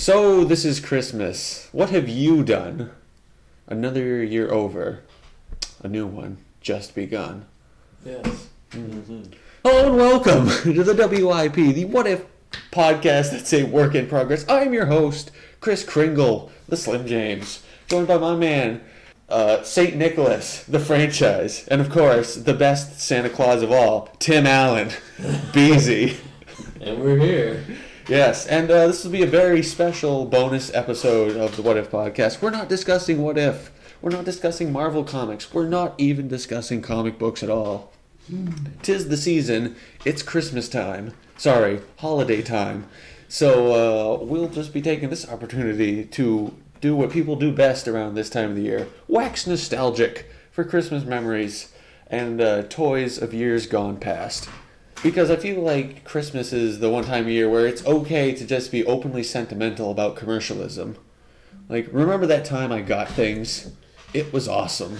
So, this is Christmas. What have you done? Another year over. A new one just begun. Yes. Mm-hmm. Hello and welcome to the WIP, the What If podcast that's a work in progress. I'm your host, Chris Kringle, the Slim James, joined by my man, St. Nicholas, the franchise, and of course, the best Santa Claus of all, Tim Allen, Beezy. And we're here. Yes, and this will be a very special bonus episode of the What If podcast. We're not discussing What If. We're not discussing Marvel Comics. We're not even discussing comic books at all. 'Tis the season. It's Christmas time. Sorry, holiday time. So we'll just be taking this opportunity to do what people do best around this time of the year. Wax nostalgic for Christmas memories and toys of years gone past. Because I feel like Christmas is the one time of year where it's okay to just be openly sentimental about commercialism. Like, remember that time I got things? It was awesome.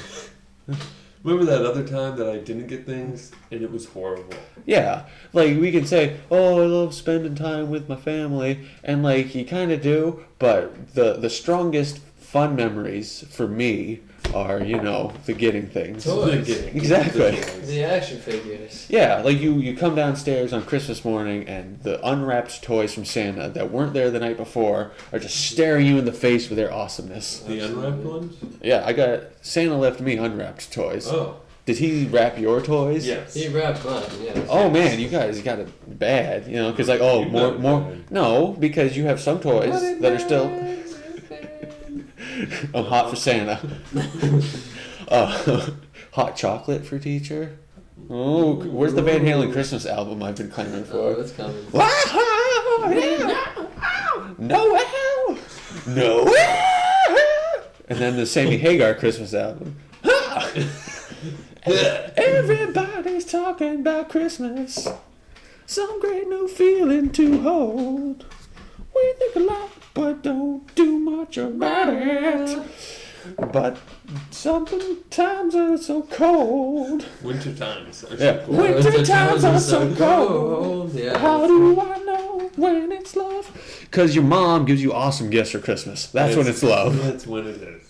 Remember that other time that I didn't get things and it was horrible? Yeah, like we can say, oh, I love spending time with my family, and like you kind of do, but the strongest fun memories for me are, you know, the getting things. Toys. Exactly. The action figures. Yeah, like you come downstairs on Christmas morning and the unwrapped toys from Santa that weren't there the night before are just staring you in the face with their awesomeness. The unwrapped ones? Yeah, Santa left me unwrapped toys. Oh. Did he wrap your toys? Yes. He wrapped mine, yes. Oh man, you guys got it bad, you know, because like, oh, You got it more. bad. No, because you have some toys that are still. I'm hot for Santa. Hot chocolate for teacher. Oh, where's the Van Halen Christmas album I've been clamoring Oh, for? it's coming. Noel! Noel! And then the Sammy Hagar Christmas album. Everybody's talking about Christmas. Some great new feeling to hold. We think a lot, but don't do much about it. But sometimes it's so cold. Winter times are Yeah. so cool. Winter times are so cold. Yeah. How do I know when it's love? Because your mom gives you awesome gifts for Christmas. That's when it's love. That's when it is.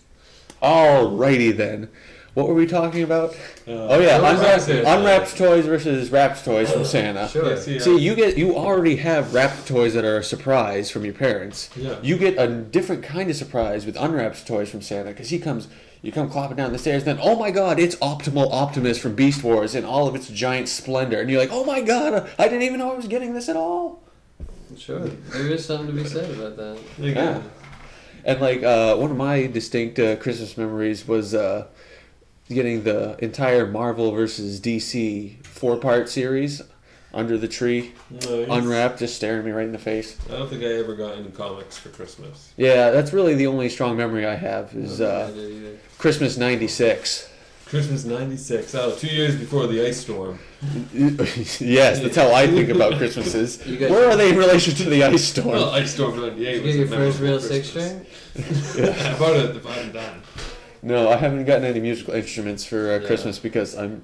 Alrighty then. What were we talking about? Unwrapped toys versus wrapped toys from Santa. Sure. Yeah, See, you already have wrapped toys that are a surprise from your parents. Yeah. You get a different kind of surprise with unwrapped toys from Santa because you come clopping down the stairs. Then, oh my God, it's Optimal Optimus from Beast Wars in all of its giant splendor, and you're like, oh my God, I didn't even know I was getting this at all. Sure. There is something to be said about that. Yeah. And like one of my distinct Christmas memories was getting the entire Marvel versus DC 4-part series under the tree, Nice. unwrapped, just staring me right in the face. I don't think I ever got into comics for Christmas. Yeah, that's really the only strong memory I have is I didn't either. Christmas '96. Christmas 96. Oh, 2 years before the ice storm. Yes, that's how I think about Christmases. You got- Where are they in relation to the ice storm? Well, ice storm 98 Did you was get your a first memorable real Christmas. 6-string? I bought it at the Five and Dime. No, I haven't gotten any musical instruments for Yeah. Christmas because I'm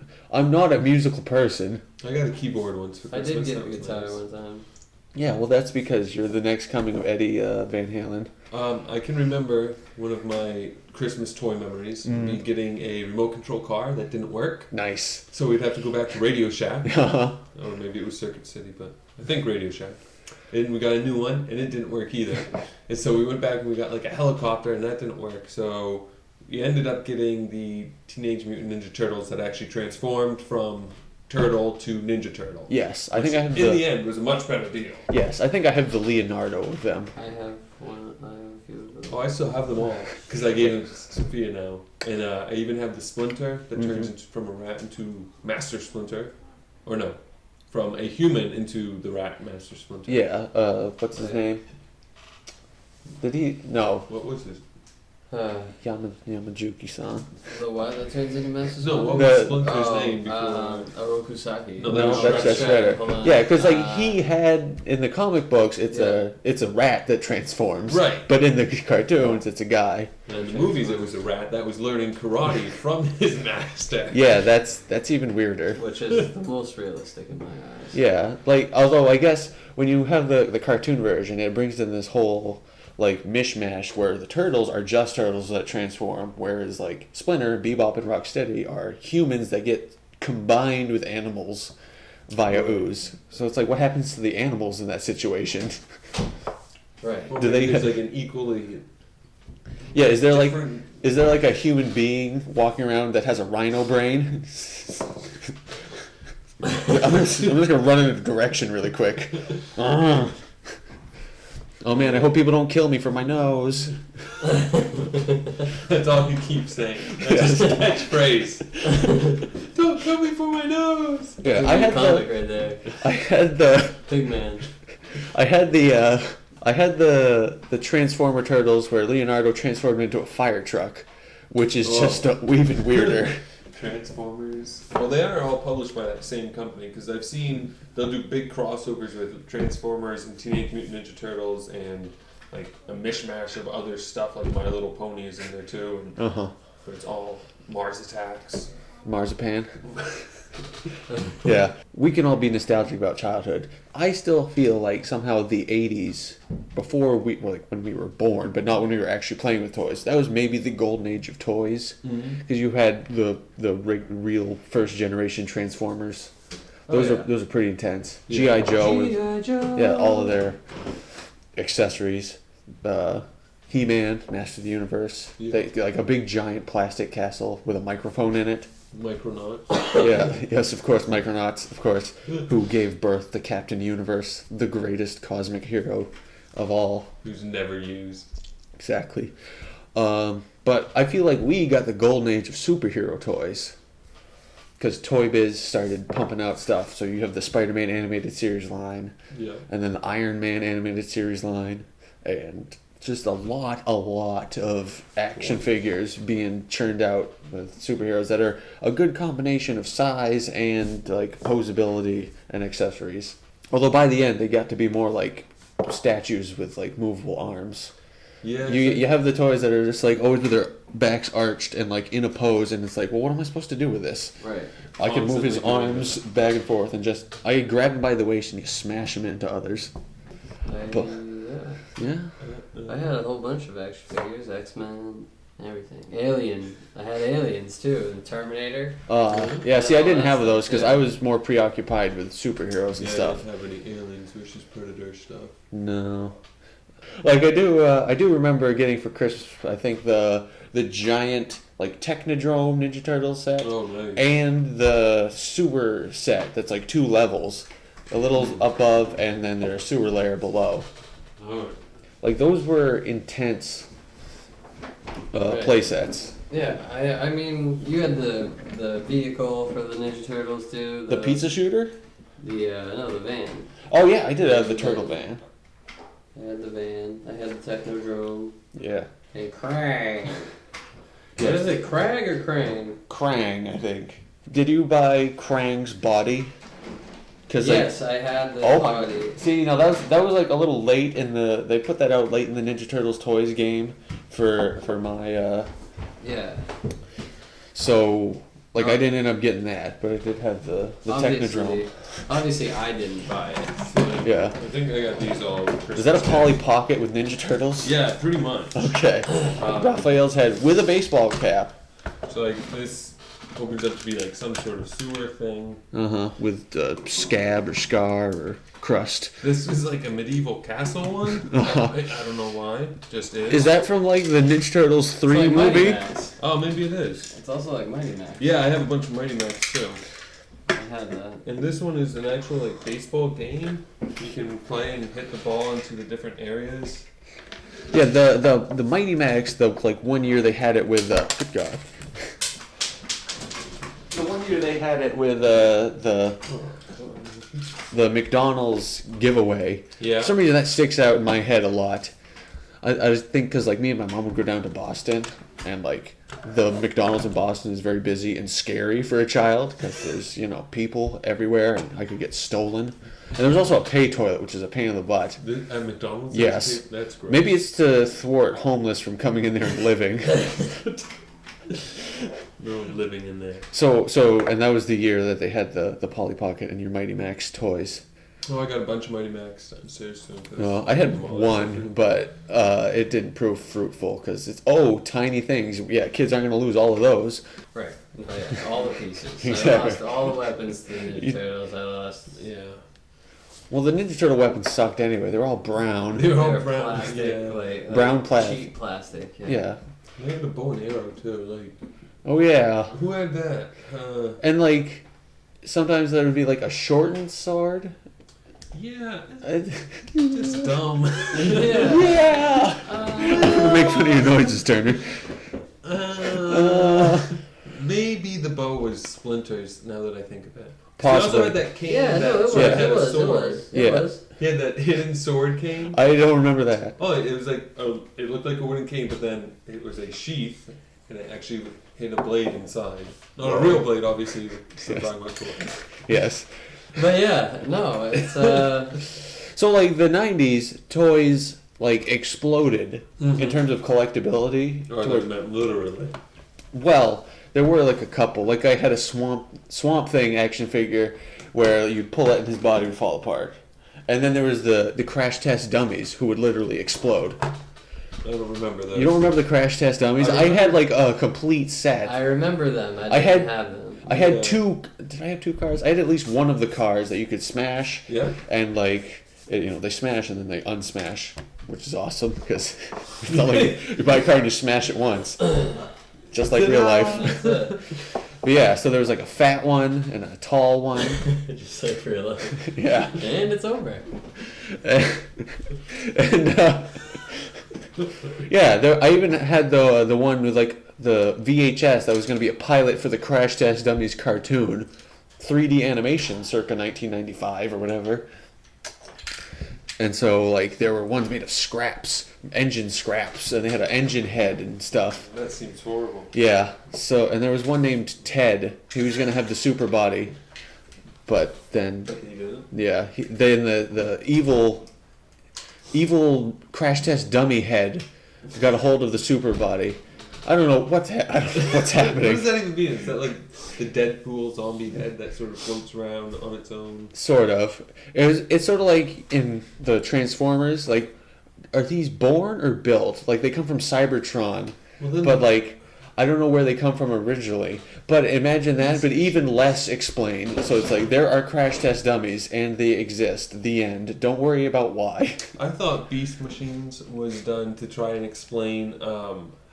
not a musical person. I got a keyboard once for I Christmas. did get That a was guitar nice. one time. Yeah, well, that's because you're the next coming of Eddie Van Halen. I can remember one of my Christmas toy memories be getting a remote control car that didn't work. Nice. So we'd have to go back to Radio Shack. Uh-huh. Or maybe it was Circuit City, but I think Radio Shack. And we got a new one, and it didn't work either. And so we went back and we got like a helicopter, and that didn't work. So we ended up getting the Teenage Mutant Ninja Turtles that actually transformed from Turtle to Ninja Turtle. Yes, I think I have In the end, was a much better deal. Yes, I think I have the Leonardo of them. I have one. I have a few of them. Oh, I still have them all because I gave them to Sophia now, and I even have the Splinter that turns from a rat into Master Splinter, or no, from a human into the rat Master Splinter. Yeah, what's his name? Did he? No. What was his? Yamajuki-san. The what that turns into Master No, what Splinter? was Splinter's name before? Orokusaki. No, No, that's that's Shredder. Shredder. Hold on. Yeah, because like he had in the comic books, it's Yeah. a rat that transforms. Right. But in the cartoons, it's a guy. And in the movies, it was a rat that was learning karate from his master. Yeah, that's even weirder. Which is the most realistic in my eyes. Yeah, like although I guess when you have the cartoon version, it brings in this whole like mishmash where the turtles are just turtles that transform, whereas like Splinter, Bebop, and Rocksteady are humans that get combined with animals via ooze. So it's like, what happens to the animals in that situation? Right. Well, Do they there's ha- like an equally Yeah, is there different... like a human being walking around that has a rhino brain? I'm just gonna run in a direction really quick. Oh man, I hope people don't kill me for my nose. That's all you keep saying. That's just catchphrase. Don't kill me for my nose. Yeah, There's I a had comic the right there. Pigman. I had the Transformer Turtles where Leonardo transformed into a fire truck, which is just even weirder. Transformers. Well, they are all published by that same company because I've seen they'll do big crossovers with Transformers and Teenage Mutant Ninja Turtles and like a mishmash of other stuff like My Little Pony is in there too. And, but it's all Mars Attacks. Marzipan. Yeah, we can all be nostalgic about childhood. I still feel like somehow the 80s, before when we were born, but not when we were actually playing with toys, that was maybe the golden age of toys. Because you had the real first generation Transformers. Those are pretty intense. Yeah. G.I. Joe. G.I. Joe. Yeah, all of their accessories. He-Man, Master of the Universe. Yeah. Like a big giant plastic castle with a microphone in it. Micronauts. Yeah, yes, of course, Micronauts, of course, who gave birth to Captain Universe, the greatest cosmic hero of all. Who's never used. Exactly. But I feel like we got the golden age of superhero toys. Because Toy Biz started pumping out stuff. So you have the Spider-Man animated series line. Yeah. And then the Iron Man animated series line. And just a lot of action figures being churned out with superheroes that are a good combination of size and like posability and accessories. Although by the end they got to be more like statues with like movable arms. Yeah. You have the toys that are just like always with their backs arched and like in a pose, and it's like, well, what am I supposed to do with this? Right. I can move his Constantly doing arms back and forth and just I grab him by the waist and you smash him into others. Yeah. I had a whole bunch of action figures, X-Men, everything. Alien. I had Aliens too, the Terminator. Yeah, see, I didn't have those because I was more preoccupied with superheroes and I stuff. didn't have any Aliens versus Predator stuff. No. Like I do remember getting for Christmas, I think the giant like Technodrome Ninja Turtles set. Oh, nice. And the sewer set that's like 2 levels. A little above and then there's a sewer layer below. Oh. Like those were intense play sets. Yeah, I mean, you had the vehicle for the Ninja Turtles too. The pizza shooter? The van. Oh yeah, I did have the turtle van. I had the van. I had the Technodrome. Yeah. And Krang. Yeah. What is it, Krang or Crane? Krang, I think. Did you buy Krang's body? Yes, I had the body. See, now that was like a little late in the. They put that out late in the Ninja Turtles toys game for my. Yeah. So like I didn't end up getting that, but I did have the Technodrome. Obviously, I didn't buy it. So. Yeah. I think I got these all. Is that a Polly Pocket with Ninja Turtles? Yeah, pretty much. Okay. Raphael's head with a baseball cap. So like this opens up to be like some sort of sewer thing. With scab or scar or crust. This is like a medieval castle one. I don't know why. It just is. Is that from like the Ninja Turtles 3 It's like Mighty movie? Max. Oh, maybe it is. It's also like Mighty Max. Yeah, I have a bunch of Mighty Max too. I had that. And this one is an actual like baseball game. You can play and hit the ball into the different areas. Yeah, the Mighty Max, like one year they had it with good God. The one year they had it with the McDonald's giveaway. Yeah. For some reason that sticks out in my head a lot. I just think because like me and my mom would go down to Boston, and like the McDonald's in Boston is very busy and scary for a child because there's people everywhere and I could get stolen. And there's also a pay toilet, which is a pain in the butt. At McDonald's? Yes. That's great. Maybe it's to thwart homeless from coming in there and living. No living in there. So, and that was the year that they had the Polly Pocket and your Mighty Max toys. Oh, I got a bunch of Mighty Max downstairs too. No, I had one, but it didn't prove fruitful because it's tiny things. Yeah, kids aren't gonna lose all of those. Right. Oh, yeah. All the pieces. Exactly. I lost all the weapons to the Ninja Turtles. I lost. Yeah. Well, the Ninja Turtle weapons sucked anyway. They were all brown. They were all They're brown. plastic, Yeah. like Brown plastic. cheap plastic. Yeah. They had a bow and arrow too. Like, Oh yeah. who had that? And like, sometimes there would be like a shortened sword. Yeah, I- just dumb. Yeah. Yeah. Make fun of your noises, Turner. Maybe the bow was splinters. Now that I think of it. Possibly. He also had that cane. Yeah, that no, it was. sort of Yeah. had It a was. It sword. was. It Yeah. was. He had that hidden sword cane. I don't remember that. Oh, it was like it looked like a wooden cane, but then it was a sheath, and it actually had a blade inside. Not a real blade, obviously. We're talking about toys. Yes. But yeah, no, it's So like the '90s, toys like exploded in terms of collectability. Or I meant literally. Well, there were like a couple. Like I had a Swamp Thing action figure where you'd pull it and his body would fall apart. And then there was the Crash Test dummies who would literally explode. I don't remember those. You don't remember the Crash Test dummies? I had like a complete set. I remember them. I I had- didn't have them. I had Yeah. two. Did I have two cars? I had at least one of the cars that you could smash. Yeah. And like, they smash and then they unsmash, which is awesome because it's not like you buy a car and you smash it once, just like real life. But yeah, so there was like a fat one and a tall one. Just like real life. Yeah. And it's over. And yeah, I even had the one with like the VHS that was going to be a pilot for the Crash Test Dummies cartoon, 3D animation, circa 1995 or whatever. And so like there were ones made of scraps, engine scraps, and they had an engine head and stuff. That seems horrible. Yeah. So and there was one named Ted. He was going to have the super body, but then You did it? yeah, then the evil Crash Test dummy head got a hold of the super body. I don't know what's What happening. does that even mean? Is that like the Deadpool zombie head that sort of floats around on its own? Sort of. It's sort of like in the Transformers. Like, are these born or built? Like they come from Cybertron, Well, then but like I don't know where they come from originally. But imagine that, but even less explained. So it's like there are Crash Test dummies and they exist. The end. Don't worry about why. I thought Beast Machines was done to try and explain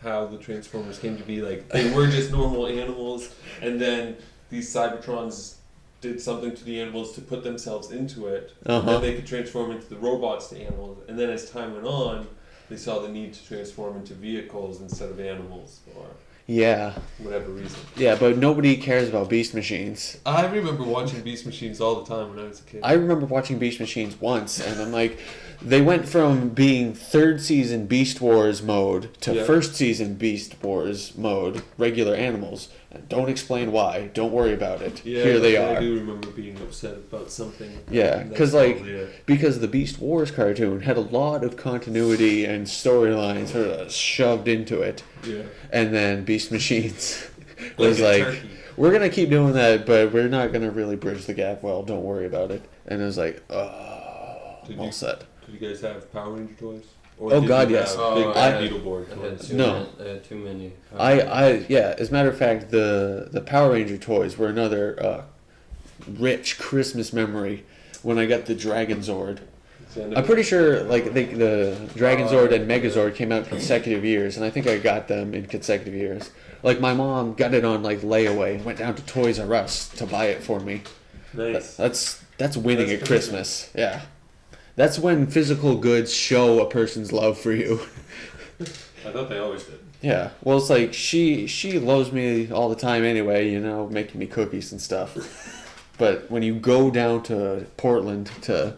how the Transformers came to be. Like they were just normal animals, and then these Cybertrons did something to the animals to put themselves into it, and Uh-huh. then they could transform into the robots to animals. And then as time went on, they saw the need to transform into vehicles instead of animals for Yeah. whatever reason. Yeah, but nobody cares about Beast Machines. I remember watching Beast Machines all the time when I was a kid. I remember watching Beast Machines once, and I'm like, they went from being third season Beast Wars mode to Yeah. first season Beast Wars mode, regular animals. And don't explain why. Don't worry about it. Here they I are. do remember being upset about something. Yeah, And that's 'cause, like, probably it. Because the Beast Wars cartoon had a lot of continuity and storylines sort of shoved into it. Yeah. And then Beast Machines was a like, turkey. we're going to keep doing that, but we're not going to really bridge the gap well. Don't worry about it. And it was like, Did all you- set. Did you guys have Power Ranger toys? Oh, did you God, have yes. Big I Bad had- Beetleborg I had toys. too No. many. I had too many. Yeah, as a matter of fact, the Power Ranger toys were another rich Christmas memory when I got the Dragon Zord. I'm pretty sure like the Dragon Zord and Megazord came out consecutive years, and I think I got them in consecutive years. Like my mom got it on like layaway and went down to Toys R Us to buy it for me. Nice. That's winning That's at Christmas. Yeah. That's when physical goods show a person's love for you. I thought they always did. Yeah. Well, it's like she loves me all the time anyway, making me cookies and stuff. But when you go down to Portland to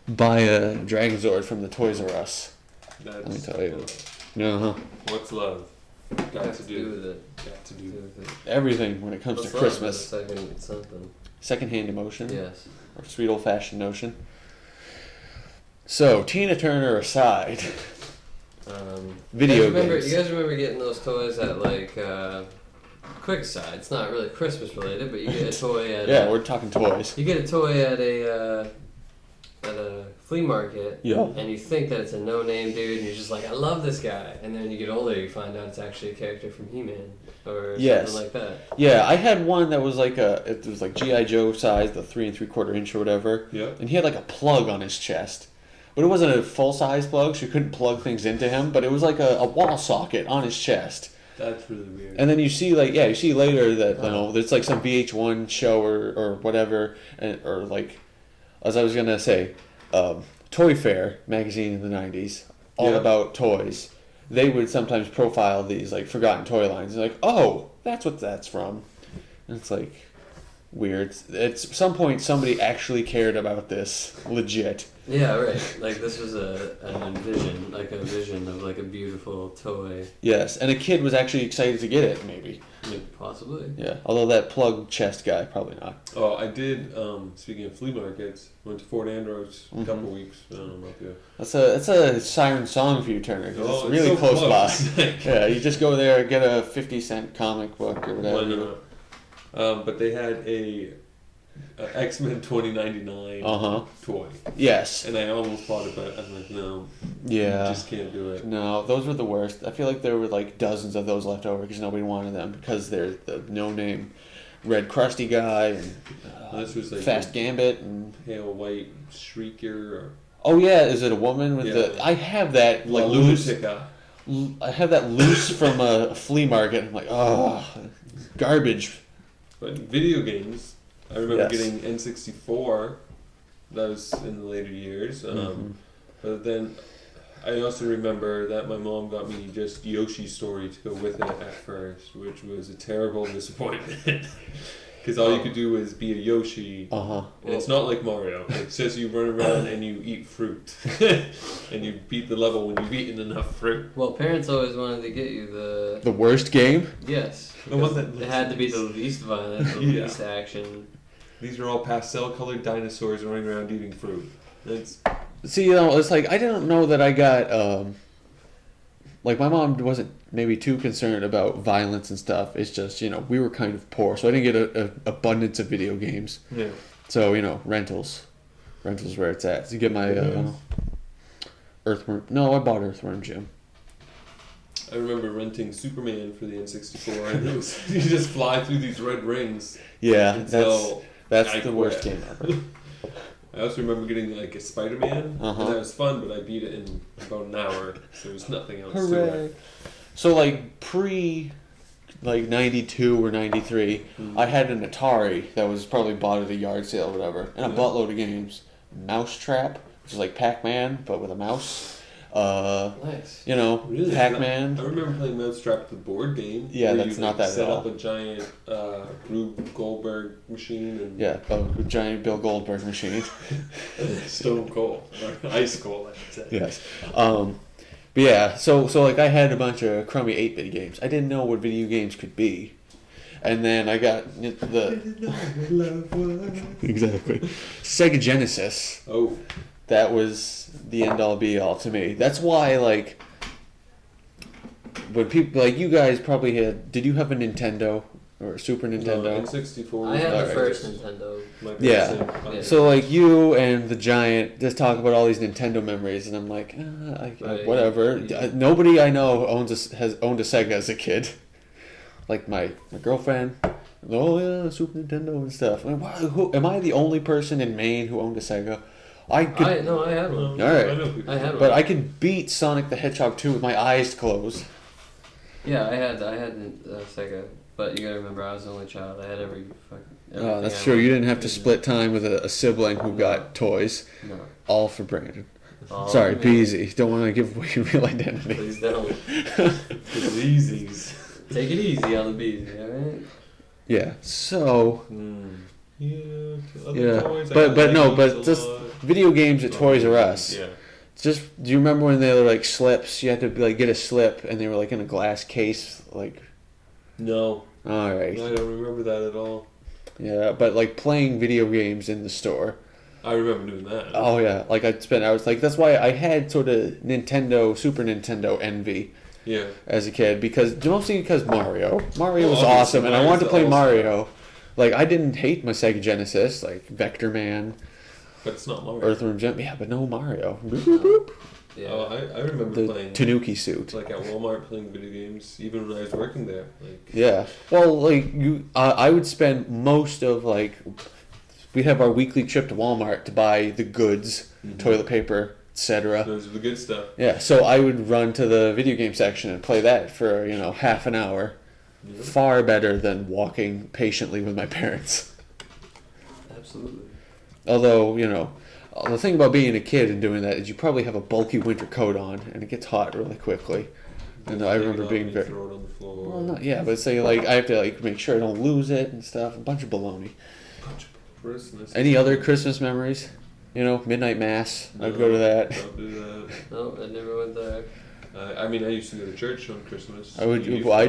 buy a Dragon Zord from the Toys R Us, That's let me tell you. love. What's love? Got Has to to do do. with it. Got to Do do. with it. everything when it comes What's to love? Christmas. Second something. Secondhand emotion, Yes. or sweet old fashioned notion. So Tina Turner aside, video you guys games. You guys remember getting those toys at like quick side? It's not really Christmas related, but you get a toy at Yeah, we're talking toys. you get a toy at a at a flea market, Yeah. and you think that it's a no-name dude, and you're just like, I love this guy, and then you get older, you find out it's actually a character from He-Man or Yes. something like that. Yeah, I had one that was like it was like G.I. Joe size, the 3 3/4 inch or whatever. Yeah. And he had like a plug on his chest. But it wasn't a full size plug, so you couldn't plug things into him, but it was like a wall socket on his chest. That's really weird. And then you see you see later that it's like some VH1 show or whatever, or like, as I was gonna say, Toy Fair magazine in the 90s, all Yeah. about toys. They would sometimes profile these like forgotten toy lines. And like, oh, that's what that's from. And it's like weird. At some point, somebody actually cared about this legit. Yeah, right. Like this was a vision of like a beautiful toy. Yes, and a kid was actually excited to get it, maybe. Possibly. Yeah, although that plug chest guy, probably not. Oh, I did. Speaking of flea markets, went to Fort Andros a couple weeks. Up here. That's a siren song for you, Turner. 'Cause Oh, it's really so close by. Like, Yeah, you just go there, get a 50-cent comic book or whatever. why not? But they had a X-Men 2099 toy, Yes. and I almost bought it, but I'm like, no, Yeah. just can't do it. No, those were the worst. I feel like there were like dozens of those left over because nobody wanted them because they're the no-name red crusty guy and This was like Fast Gambit and pale white shrieker or oh yeah, is it a woman with Yeah. the? I have that like loose. Lunatica. I have that loose from a flea market. I'm like, oh, garbage. But video games, I remember Yes. getting N64. That was in the later years. But then I also remember that my mom got me just Yoshi's Story to go with it at first, which was a terrible disappointment. Because all you could do was be a Yoshi. Uh-huh. And it's not like Mario. It says you run around and you eat fruit. And you beat the level when you've eaten enough fruit. Well, parents always wanted to get you The worst game? yes. The one that It had to be the least violent, the Yeah. least action. These are all pastel-colored dinosaurs running around eating fruit. That's See, it's like I didn't know that I got like my mom wasn't maybe too concerned about violence and stuff. It's just we were kind of poor, so I didn't get a abundance of video games. yeah. So rentals where it's at. So you get my Earthworm. No, I bought Earthworm Jim. I remember renting Superman for the N64, and it was you just fly through these red rings. Yeah, until that's I the quit. worst game ever. I also remember getting like a Spider-Man, Uh-huh. and that was fun, but I beat it in about an hour, so there was nothing else to Hooray! it. So like pre, like 92 or 93, I had an Atari that was probably bought at a yard sale or whatever, and a Yeah. buttload of games. Mousetrap, which is like Pac-Man but with a mouse. Nice. Really? Pac-Man. I remember playing Mousetrap, the board game. Yeah, where that's you, not that at set all. up a giant Rube Goldberg machine and Yeah, a giant Bill Goldberg machine. Stone Cold or Ice Cold, I should say. Yes. But yeah, so like I had a bunch of crummy 8-bit games. I didn't know what video games could be. And then I got exactly Sega Genesis. Oh. That was the end all be all to me. That's why like when people like you guys probably had. Did you have a Nintendo or a Super Nintendo? N64. I had the Alright. first Nintendo. My Yeah. parents Yeah. So like you and the Giant just talk about all these Nintendo memories, and I'm like, Right. whatever. Yeah. Nobody I know has owned a Sega as a kid. Like my girlfriend. Oh yeah, Super Nintendo and stuff. I mean, am I the only person in Maine who owned a Sega? I could, I had one. All right. I know people. I had one. but I could beat Sonic the Hedgehog 2 with my eyes closed. Yeah, I had Sega, but you gotta remember I was the only child. I had everything Oh, that's I true. wanted. You didn't have to split time with a sibling who got toys. No. All for Brandon. Oh, Sorry, man. Peasy. Don't want to give away your real identity. Please don't. It's easies. Take it easy on the bees, alright? Yeah. So Yeah. Other yeah, toys, I but got no, Legos but a just lot. video games at Toys R Us. Yeah. Just do you remember when they were like slips? You had to like get a slip, and they were like in a glass case. Like, No. all right, I don't remember that at all. yeah, but like playing video games in the store. I remember doing that. Oh yeah, like I'd spend hours. Like that's why I had sort of Nintendo, Super Nintendo envy Yeah. as a kid mostly because Mario. Mario Well, was obviously, awesome, and I wanted to Mario's play awesome. Mario. Like I didn't hate my Sega Genesis, like Vector Man. But it's not Mario. Earthworm Jim. Yeah, but no Mario. Boop, boop, boop. Yeah. Oh, I remember The playing Tanuki suit. like at Walmart playing video games, even when I was working there. Like Yeah. Well, like I would spend most of like we have our weekly trip to Walmart to buy the goods, toilet paper, etc. those are the good stuff. Yeah. So I would run to the video game section and play that for half an hour. Yeah. Far better than walking patiently with my parents. Absolutely. Although the thing about being a kid and doing that is you probably have a bulky winter coat on and it gets hot really quickly. And I remember being very. Throw it on the floor. Well, not but say like I have to like make sure I don't lose it and stuff. A bunch of baloney. Christmas. Any other Christmas memories? Midnight mass. I'd go to that. Don't do that. No, I never went there. I mean, I used to go to church on Christmas. I'd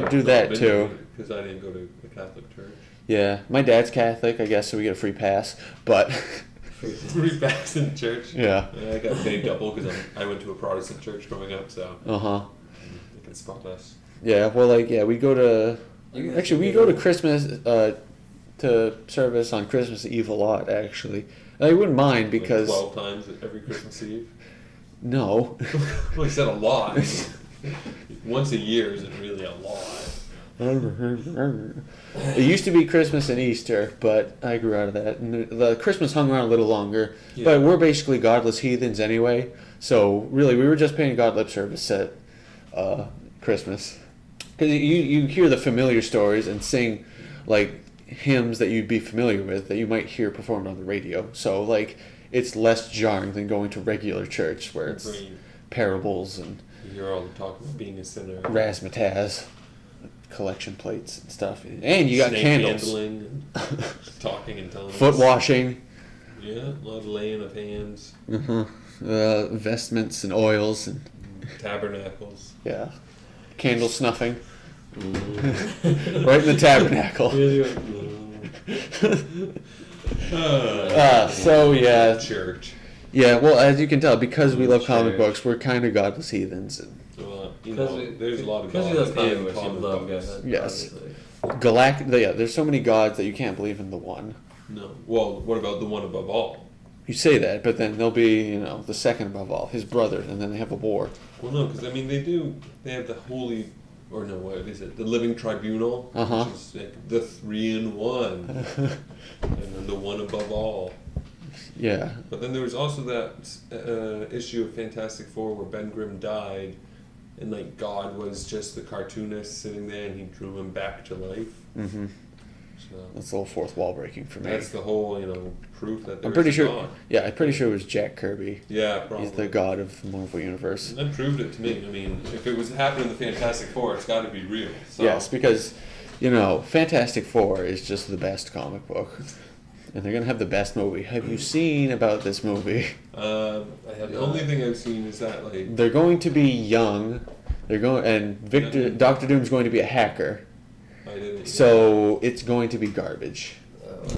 do that too. Because I didn't go to a Catholic church. Yeah, my dad's Catholic, I guess, so we get a free pass. But Free pass in church. yeah. I got paid double because I went to a Protestant church growing up, so they can spot us. Yeah. Well, we go to. Actually, we go to Christmas to service on Christmas Eve a lot. Actually, I wouldn't mind because 12 times every Christmas Eve. no. Well, he said a lot. Once a year isn't really a lot. It used to be Christmas and Easter, but I grew out of that. And the Christmas hung around a little longer. Yeah. But we're basically godless heathens anyway. So really, we were just paying God lip service at Christmas. Because you hear the familiar stories and sing like hymns that you'd be familiar with that you might hear performed on the radio. So like it's less jarring than going to regular church where it's parables and You hear all the talk about being a sinner. razzmatazz. Collection plates and stuff, and you got Snake candles, handling and talking and telling foot us. washing, Yeah, a lot of laying of hands, vestments and oils, and tabernacles. yeah, candle snuffing, right in the tabernacle. So yeah, Church. yeah. Well, as you can tell, because we love comic Church. books, we're kind of godless heathens. And There's a lot of because you love gods comic in books, you comic love books. God. Yes. Obviously. there's so many gods that you can't believe in the one. No. Well, what about the one above all? You say that, but then there'll be, the second above all, his brother, and then they have a war. Well, no, because I mean they have the holy, or no, what is it? The living tribunal, which is like the 3-in-1, and then the one above all. Yeah. But then there was also that issue of Fantastic Four where Ben Grimm died, and like God was just the cartoonist sitting there, and he drew him back to life. Mm-hmm. So That's a little fourth wall breaking for me. that's the whole, proof that there I'm pretty is a sure. God. Yeah, I'm pretty sure it was Jack Kirby. Yeah, probably. He's the god of the Marvel Universe. And that proved it to me. I mean, if it was happening in the Fantastic Four, it's got to be real. So. Yes, because Fantastic Four is just the best comic book, and they're gonna have the best movie. Have you seen about this movie? I have the only thing I've seen is that like They're going to be young. Doctor Doom's going to be a hacker. I didn't. So it's going to be garbage.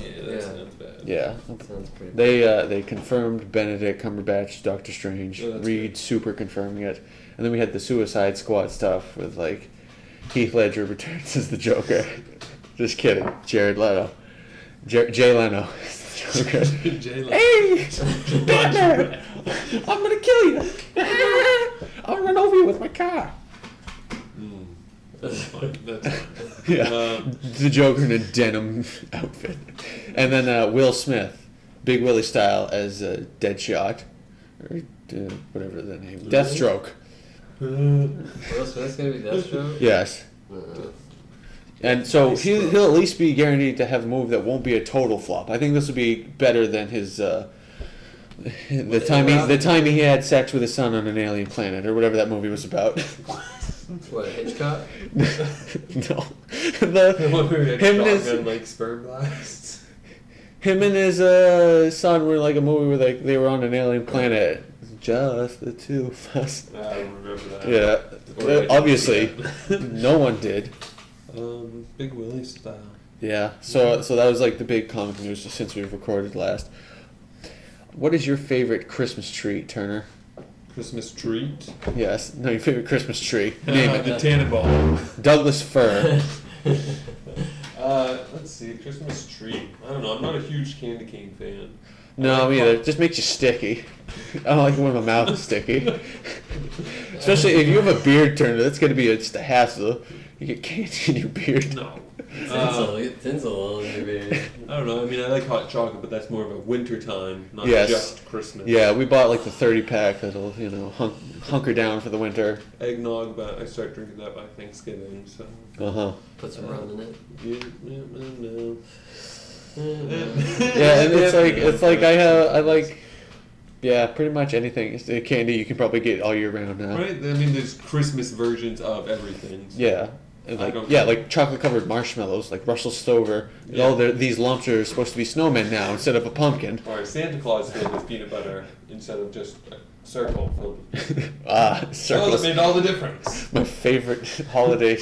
Yeah, that sounds bad. Yeah. That sounds pretty They confirmed Benedict Cumberbatch, Doctor Strange, Oh, that's Reed good. super confirming it, and then we had the Suicide Squad stuff with like Heath Ledger returns as the Joker. Just kidding, Jared Leto, Jay Leno is the Joker. Jay Leno. Hey, Batman! I'm gonna kill you. I'll run over you with my car. That's fine. That's fine. Yeah, the Joker in a denim outfit, and then Will Smith, Big Willie style as Deadshot, or whatever the name, Deathstroke. Will Smith's gonna be Deathstroke? Yes, and so he'll at least be guaranteed to have a movie that won't be a total flop. I think this will be better than his the time he had sex with his son on an alien planet or whatever that movie was about. What, Hitchcock? No, him and his like sperm blasts. him and his son were like a movie where they were on an alien planet. Just the two of us. I remember that. Yeah, Or I didn't obviously, see no one did. Big Willie style. Yeah, so that was like the big comic news since we've recorded last. What is your favorite Christmas treat, Turner? Christmas treat. Yes, no, your favorite Christmas tree. Name it. The Tannenbaum. Douglas fir. Let's see, Christmas tree. I don't know. I'm not a huge candy cane fan. No, me either. It just makes you sticky. I don't like it when my mouth is sticky. Especially if you have a beard turner, that's going to be just a hassle. You get candy in your beard. No. Tinsel on your beard. I don't know. I mean, I like hot chocolate, but that's more of a winter time, not Yes. just Christmas. Yeah, we bought like the 30 pack that'll, hunker down for the winter. Eggnog, but I start drinking that by Thanksgiving, so. Uh-huh. Put some rum in it. Yeah, and it's like I like, yeah, pretty much anything. It's the candy you can probably get all year round now. Right? I mean, there's Christmas versions of everything. So. Yeah. And I don't- like chocolate covered marshmallows, like Russell Stover. Yeah. All these lumps are supposed to be snowmen now instead of a pumpkin. Or Santa Claus filled with peanut butter instead of just a circle filled with Ah, Oh, circles. that made all the difference. My favorite holiday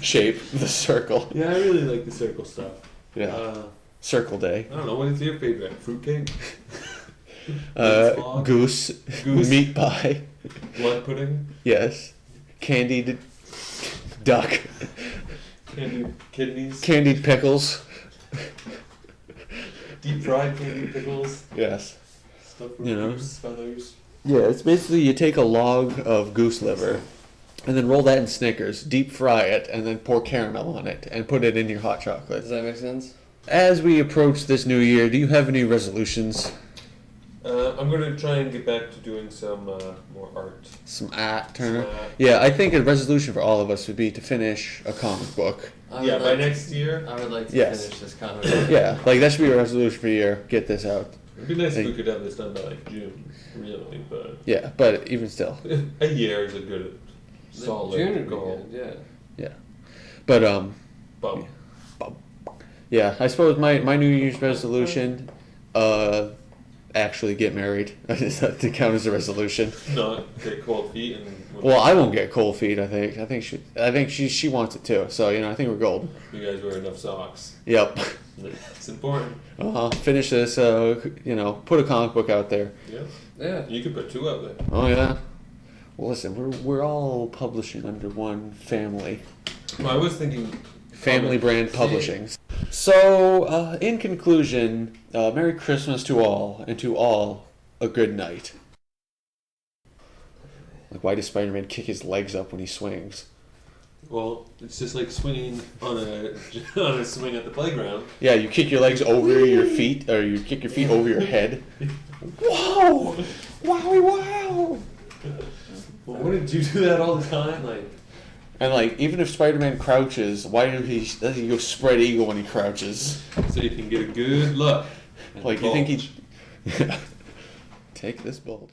shape, the circle. Yeah, I really like the circle stuff. Yeah, Circle Day. I don't know, what is your favorite? Fruitcake? Log? Goose, Goose? meat pie. Blood pudding? Yes, candied duck, Candied kidneys? candied pickles. Deep fried candied pickles? Yes. Stuff with You know. goose feathers? Yeah, it's basically you take a log of goose liver, and then roll that in Snickers, deep fry it, and then pour caramel on it, and put it in your hot chocolate. Does that make sense? As we approach this new year, do you have any resolutions? I'm going to try and get back to doing some more art. Some art, Turner? Some, Yeah, I think a resolution for all of us would be to finish a comic book. I by next year. I would like to Yes. finish this comic. Yeah, like that should be a resolution for a year. Get this out. It'd be nice if we Think- could have this done by like June, really, but Yeah, but even still. a year is a good, solid June would be goal. good, yeah. But Bum. yeah, I suppose my New Year's resolution, actually get married. Does that to count as a resolution? Not get cold feet and. Well, I won't get cold feet. I think she wants it too. So I think we're golden. You guys wear enough socks. Yep. It's important. Finish this. Put a comic book out there. Yeah. Yeah. You could put two out there. Oh yeah. Well, listen, we're all publishing under one family. Well, I was thinking. Family brand publishings. So, in conclusion, Merry Christmas to all, and to all, a good night. Like, why does Spider-Man kick his legs up when he swings? Well, it's just like swinging on a on a swing at the playground. Yeah, you kick your legs over your feet, or you kick your feet over your head. Whoa! Wowie wow! Well, wouldn't you do that all the time? Like. And like, even if Spider-Man crouches, why does he go spread eagle when he crouches? So you can get a good look. at Like, the you think bulge. he... Take this bulge.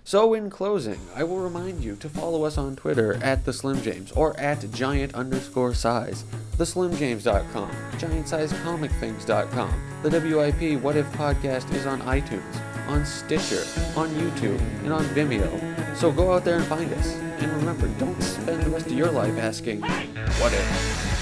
So, in closing, I will remind you to follow us on Twitter at @TheSlimJames or at @giant_size, theslimjames.com, giantsizecomicthings.com. The WIP What If podcast is on iTunes, on Stitcher, on YouTube, and on Vimeo. So go out there and find us. And remember, don't spend the rest of your life asking, what if?